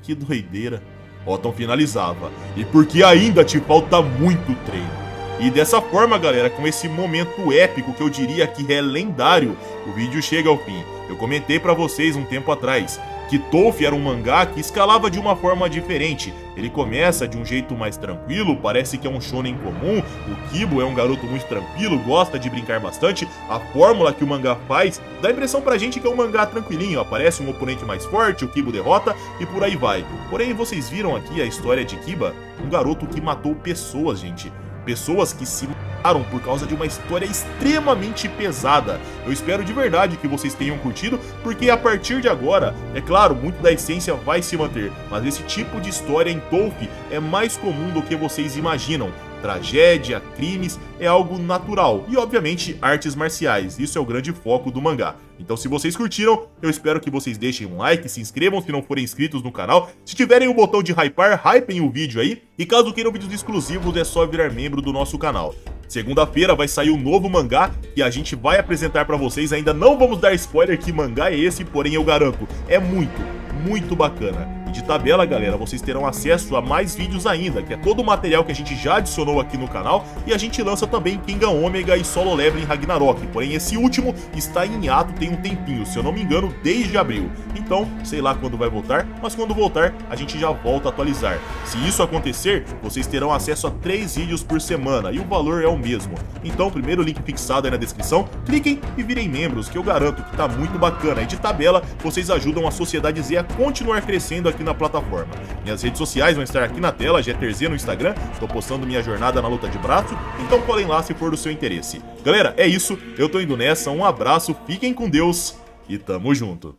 que doideira. Otton finalizava. E porque ainda te falta muito treino. E dessa forma, galera, com esse momento épico que eu diria que é lendário, o vídeo chega ao fim. Eu comentei pra vocês um tempo atrás que Toph era um mangá que escalava de uma forma diferente. Ele começa de um jeito mais tranquilo, parece que é um shonen comum, o Kibo é um garoto muito tranquilo, gosta de brincar bastante, a fórmula que o mangá faz dá a impressão pra gente que é um mangá tranquilinho, aparece um oponente mais forte, o Kibo derrota e por aí vai. Porém, vocês viram aqui a história de Kiba, um garoto que matou pessoas, gente. Pessoas que se mataram por causa de uma história extremamente pesada. Eu espero de verdade que vocês tenham curtido, porque a partir de agora, é claro, muito da essência vai se manter, mas esse tipo de história em Toph é mais comum do que vocês imaginam. Tragédia, crimes, é algo natural. E, obviamente, artes marciais. Isso é o grande foco do mangá. Então, se vocês curtiram, eu espero que vocês deixem um like, se inscrevam se não forem inscritos no canal. Se tiverem o botão de hypar, hypem o vídeo aí. E caso queiram vídeos exclusivos, é só virar membro do nosso canal. Segunda-feira vai sair um novo mangá que a gente vai apresentar pra vocês. Ainda não vamos dar spoiler que mangá é esse, porém eu garanto, é muito bacana. E de tabela, galera, vocês terão acesso a mais vídeos ainda, que é todo o material que a gente já adicionou aqui no canal, e a gente lança também Kingdom Omega e Solo Leveling Ragnarok, porém esse último está em hiato tem um tempinho, se eu não me engano, desde abril. Então, sei lá quando vai voltar, mas quando voltar, a gente já volta a atualizar. Se isso acontecer, vocês terão acesso a 3 vídeos por semana, e o valor é o mesmo. Então, primeiro link fixado aí na descrição, cliquem e virem membros, que eu garanto que tá muito bacana. E de tabela, vocês ajudam a Sociedade Z a continuar crescendo aqui na plataforma. Minhas redes sociais vão estar aqui na tela, GTRZ no Instagram, estou postando minha jornada na luta de braço, então colhem lá se for do seu interesse. Galera, é isso, eu tô indo nessa, um abraço, fiquem com Deus e tamo junto.